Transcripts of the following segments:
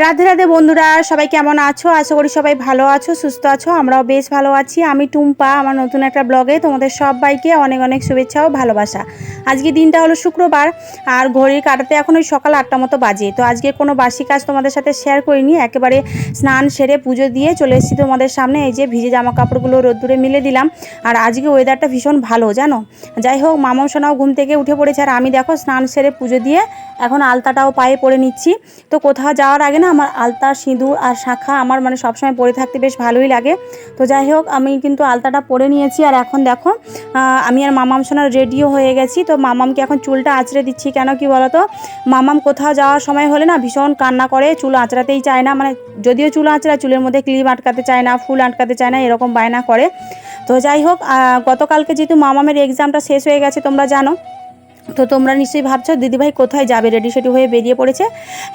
রাধে রাধে বন্ধুরা, সবাই কেমন আছো? আশা করি সবাই ভালো আছো, সুস্থ আছো। আমরাও বেশ ভালো আছি। আমি টুম্পা, আমার নতুন একটা ব্লগে তোমাদের সবাইকে অনেক অনেক শুভেচ্ছা ও ভালোবাসা। আজকে দিনটা হলো শুক্রবার, আর ঘড়ির কাটাতে এখন ওই সকাল 8টা মতো বাজে। তো আজকে কোনো বাসি কাজ তোমাদের সাথে শেয়ার করিনি, একেবারে স্নান সেরে পুজো দিয়ে চলে এসেছি তোমাদের সামনে। এই যে ভিজে জামা কাপড়গুলো রোদ্দুরে মিলে দিলাম। আর আজকে ওয়েদারটা ভীষণ ভালো জানো। যাই হোক, মামাম সোনাও ঘুম থেকে উঠে পড়েছে, আর আমি দেখো স্নান সেরে পুজো দিয়ে এখন আলতাটাও পায়ে পরে নিচ্ছি। তো কোথাও যাওয়ার আগে না আমার আলতা, সিঁদুর আর শাঁখা আমার সবসময় পরে থাকতে বেশ ভালোই লাগে। তো যাই হোক, আমি কিন্তু আলতাটা পরে নিয়েছি। আর এখন দেখো আমি আর মামাম সোনা রেডিও হয়ে গেছি। তো মামামকে এখন চুলটা আঁচড়ে দিচ্ছি। কেন কি বলো তো, মামাম কোথাও যাওয়ার সময় হলে না ভীষণ কান্না করে, চুল আঁচড়াতেই চায় না। যদিও চুল আঁচড়ায়, চুলের মধ্যে ক্লিপ আটকাতে চায় না, ফুল আটকাতে চায় না, এরকম বায়না করে। তো যাই হোক, গতকালকে যেহেতু মামামের এক্সামটা শেষ হয়ে গেছে তোমরা জানো, তো তোমরা নিশ্চয়ই ভাবছো দিদিভাই কোথায় যাবে, রেডি সেডি হয়ে বেরিয়ে পড়েছে।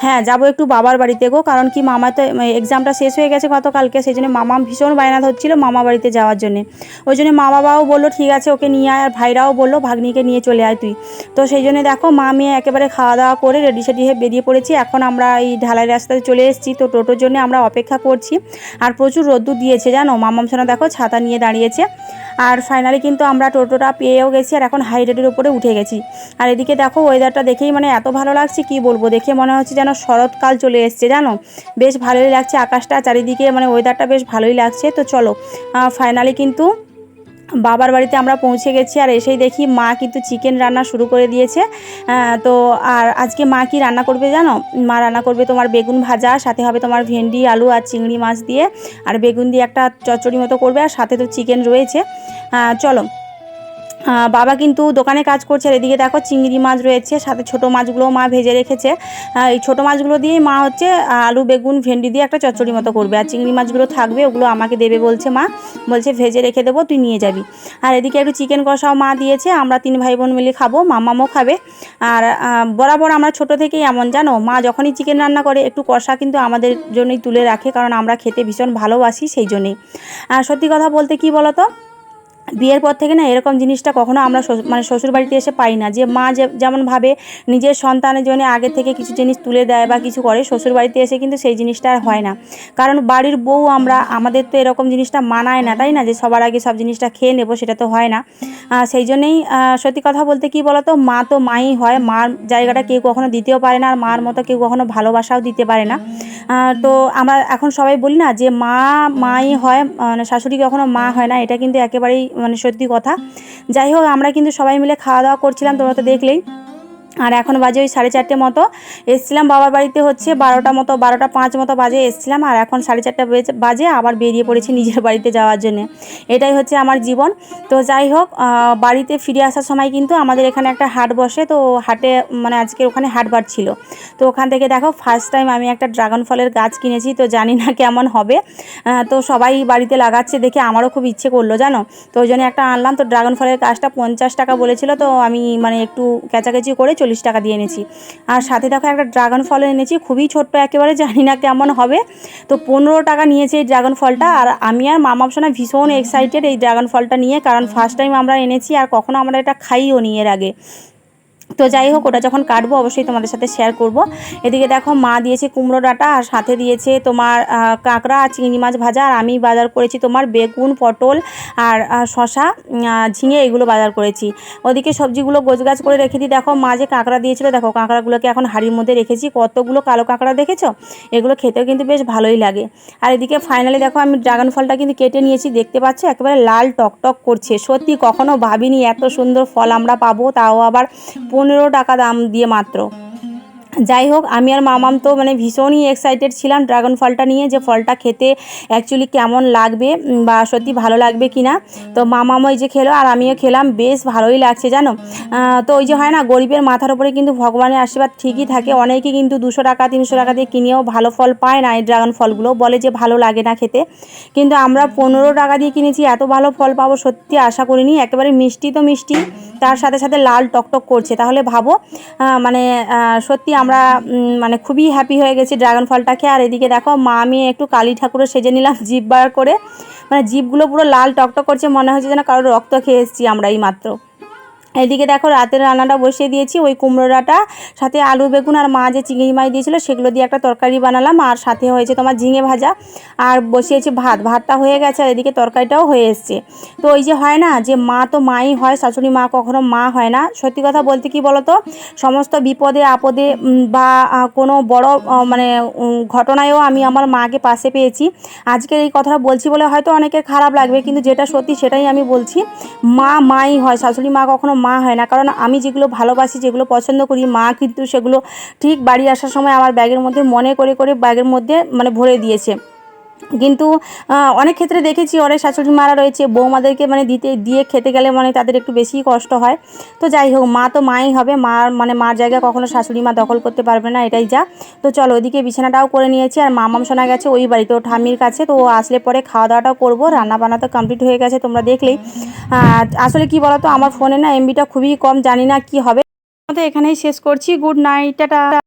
হ্যাঁ, যাবো একটু বাবার বাড়িতে গো, কারণ কি মামা তো এক্সামটা শেষ হয়ে গেছে গতকালকে, সেই জন্য মামা ভীষণ বায়না ধরছিল মামা বাড়িতে যাওয়ার জন্য। ওই জন্য মা বাবাও বললো ঠিক আছে ওকে নিয়ে আয়, আর ভাইরাও বললো ভাগ্নিকে নিয়ে চলে আয় তুই। তো সেই জন্য দেখো মা মেয়ে একেবারে খাওয়া দাওয়া করে রেডি সেডি হয়ে বেরিয়ে পড়েছি। এখন আমরা এই ঢালাই রাস্তায় চলে এসেছি, তো টোটোর জন্য আমরা অপেক্ষা করছি। আর প্রচুর রোদ্দুর দিয়েছে জানো, মামাম সোনা দেখো ছাতা নিয়ে দাঁড়িয়েছে। আর ফাইনালি কিন্তু আমরা টোটোটা পেয়েও গেছি, আর এখন হাই রোডের উপরে উঠে গেছি। আর এদিকে দেখো ওয়েদারটা দেখেই এত ভালো লাগছে কি বলবো, দেখে মনে হচ্ছে যেন শরৎকাল চলে এসছে জানো। বেশ ভালোই লাগছে আকাশটা, চারিদিকে ওয়েদারটা বেশ ভালোই লাগছে। তো চলো, ফাইনালি কিন্তু বাবার বাড়িতে আমরা পৌঁছে গেছি। আর এসেই দেখি মা কিন্তু চিকেন রান্না শুরু করে দিয়েছে। তো আর আজকে মা কি রান্না করবে জানো, মা রান্না করবে তোমার বেগুন ভাজা, সাথে হবে তোমার ভেন্ডি, আলু আর চিংড়ি মাছ দিয়ে, আর বেগুন দিয়ে একটা চচ্চড়ি মতো করবে, আর সাথে তো চিকেন রয়েছে। চলো, বাবা কিন্তু দোকানে কাজ করছে। আর এদিকে দেখো চিংড়ি মাছ রয়েছে, সাথে ছোটো মাছগুলোও মা ভেজে রেখেছে। এই ছোটো মাছগুলো দিয়েই মা হচ্ছে আলু বেগুন ভেন্ডি দিয়ে একটা চচ্চড়ি মতো করবে, আর চিংড়ি মাছগুলো থাকবে, ওগুলো আমাকে দেবে বলছে মা, বলছে ভেজে রেখে দেবো, তুই নিয়ে যাবি। আর এদিকে একটু চিকেন কষাও মা দিয়েছে, আমরা 3 ভাই বোন মিলে খাবো, মামামও খাবে। আর বরাবর আমরা ছোটো থেকেই এমন জানো, মা যখনই চিকেন রান্না করে একটু কষা কিন্তু আমাদের জন্যই তুলে রাখে, কারণ আমরা খেতে ভীষণ ভালোবাসি সেই জন্যেই। আর সত্যি কথা বলতে কি বলো তো, বিয়ের পর থেকে না এরকম জিনিসটা কখনো আমরা শ্বশুর বাড়িতে এসে পাই না, যে মা যেমন ভাবে নিজের সন্তানের জন্য আগে থেকে কিছু জিনিস তুলে দেয় বা কিছু করে, শ্বশুর বাড়িতে এসে কিন্তু সেই জিনিসটা আর হয় না। কারণ বাড়ির বউ আমরা, আমাদের তো এরকম জিনিসটা মানায় না, তাই না, যে সবার আগে সব জিনিসটা খেয়ে নেবো, সেটা তো হয় না। সেই জন্যেই সত্যি কথা বলতে কি বলো তো, মা তো মাই হয়, মার জায়গাটা কেউ কখনো দিতেও পারে না, আর মার মতো কেউ কখনো ভালোবাসাও দিতে পারে না। তো আমরা এখন সবাই বলি না যে মা মাই হয়, শাশুড়ি কখনো মা হয় না, এটা কিন্তু একেবারেই সত্যি কথা। যাই হোক, আমরা কিন্তু সবাই মিলে খাওয়া দাওয়া করছিলাম, তোমরা তো দেখলেই। আর এখন বাজে ওই 4:30 মতো, এসছিলাম বাবার বাড়িতে হচ্ছে 12:05 মতো বাজে এসছিলাম, আর এখন 4:30 বাজে আবার বেরিয়ে পড়েছি নিজের বাড়িতে যাওয়ার জন্যে। এটাই হচ্ছে আমার জীবন। তো যাই হোক, বাড়িতে ফিরে আসার সময় কিন্তু আমাদের এখানে একটা হাট বসে, তো হাটে আজকে ওখানে হাটবার ছিল। তো ওখান থেকে দেখো ফার্স্ট টাইম আমি একটা ড্রাগন ফলের গাছ কিনেছি, তো জানি না কেমন হবে। তো সবাই বাড়িতে লাগাচ্ছে দেখে আমারও খুব ইচ্ছে করলো জানো, তো ওই জন্য একটা আনলাম। তো ড্রাগন ফলের গাছটা 50 টাকা বলেছিল, তো আমি একটু কেচাকেচি করে 40 টাকা দিয়ে এনেছি। আর সাথে দেখো একটা ড্রাগন ফল এনেছি, খুবই ছোট্ট একেবারে, জানি না কেমন হবে। তো 15 টাকা নিয়েছে এই ড্রাগন ফলটা। আর আমি আর মামার সোনা ভীষণ এক্সাইটেড এই ড্রাগন ফলটা নিয়ে, কারণ ফার্স্ট টাইম আমরা এনেছি, আর কখনো আমরা এটা খাইও নি এর আগে। তো যাই হোক, ওটা যখন কাটবো অবশ্যই তোমাদের সাথে শেয়ার করব। এদিকে দেখো মা দিয়েছে কুমড়ো ডাঁটা, আর সাথে দিয়েছে তোমার কাঁকড়া আর চিংড়ি মাছ ভাজা, আর আমি বাজার করেছি তোমার বেগুন, পটল আর শশা, ঝিঙে, এগুলো বাজার করেছি। ওদিকে সবজিগুলো গোছগাছ করে রেখে দিই। দেখো মা যে কাঁকড়া দিয়েছিল, দেখো কাঁকড়াগুলোকে এখন হাঁড়ির মধ্যে রেখেছি, কতগুলো কালো কাঁকড়া দেখেছো, এগুলো খেতেও কিন্তু বেশ ভালোই লাগে। আর এদিকে ফাইনালি দেখো আমি ড্রাগন ফলটা কিন্তু কেটে নিয়েছি, দেখতে পাচ্ছ একেবারে লাল টকটক করছে। সত্যি কখনো ভাবিনি এত সুন্দর ফল আমরা পাবো, তাও আবার 15 টাকা দাম দিয়ে মাত্র। যাই হোক, আমি আর মামাম তো ভীষণই এক্সাইটেড ছিলাম ড্রাগন ফলটা নিয়ে, যে ফলটা খেতে অ্যাকচুয়ালি কেমন লাগবে বা সত্যি ভালো লাগবে কি না। তো মামাম ওই যে খেলো, আর আমিও খেলাম, বেশ ভালোই লাগছে জানো। তো ওই যে হয় না, গরিবের মাথার উপরে কিন্তু ভগবানের আশীর্বাদ ঠিকই থাকে। অনেকে কিন্তু 200 টাকা 300 টাকা দিয়ে কিনেও ভালো ফল পায় না, এই ড্রাগন ফলগুলো বলে যে ভালো লাগে না খেতে। কিন্তু আমরা 15 টাকা দিয়ে কিনেছি, এত ভালো ফল পাবো সত্যি আশা করিনি। একেবারে মিষ্টি তো মিষ্টি, তার সাথে সাথে লাল টকটক করছে, তাহলে ভাবো সত্যি আমরা খুবই হ্যাপি হয়ে গেছি ড্রাগন ফলটা খেয়ে। আর এদিকে দেখো মা আমি একটু কালী ঠাকুরও সেজে নিলাম, জিভ বার করে, জিভগুলো পুরো লাল টকটক করছে, মনে হচ্ছে যেন কারোর রক্ত খেয়ে এসেছি আমরা এই মাত্র। এদিকে দেখো রাতের রান্নাটা বসিয়ে দিয়েছি, ওই কুমড়োটা সাথে আলু বেগুন আর মা যে চিংড়ি মাছ দিয়েছিলো সেগুলো দিয়ে একটা তরকারি বানালাম, আর সাথে হয়েছে তোমার ঝিঙে ভাজা, আর বসিয়েছি ভাতটা হয়ে গেছে, আর এদিকে তরকারিটাও হয়ে এসছে। তো ওই যে হয় না যে মা তো মাই হয়, শাশুড়ি মা কখনো মা হয় না। সত্যি কথা বলতে কি বলো তো, সমস্ত বিপদে আপদে বা কোনো বড় মানে ঘটনায়ও আমি আমার মাকে পাশে পেয়েছি। আজকের এই কথাটা বলছি বলে হয়তো অনেকের খারাপ লাগবে, কিন্তু যেটা সত্যি সেটাই আমি বলছি। মাই হয়, শাশুড়ি মা কখনো মা হয় না। কারণ আমি যেগুলো ভালোবাসি, যেগুলো পছন্দ করি, মা কিন্তু সেগুলো ঠিক বাড়ি আসার সময় আমার ব্যাগের মধ্যে মনে করে করে ব্যাগের মধ্যে মানে ভরে দিয়েছে। কিন্তু অনেক ক্ষেত্রে দেখেছি অনেক শাশুড়ি মারা রয়েছে, বৌমাদেরকে মানে দিয়ে খেতে গেলে মানে তাদের একটু বেশিই কষ্ট হয়। তো যাই হোক, মা তো মাই হবে, মার জায়গা কখনো শাশুড়ি মা দখল করতে পারবে না, এটাই যা। তো চলো, ওইদিকে বিছানাটাও করে নিয়েছি, আর মামাম শোনা গেছে ওই বাড়িতে, ও ঠাম্মির কাছে। তো ও আসলে পরে খাওয়া দাওয়াটাও করবো, রান্না বান্না তো কমপ্লিট হয়ে গেছে তোমরা দেখলেই। আসলে কি বলো তো, আমার ফোনে না এমবিটা খুবই কম, জানি না কি হবে। তো এখানেই শেষ করছি, গুড নাইট, টাটা।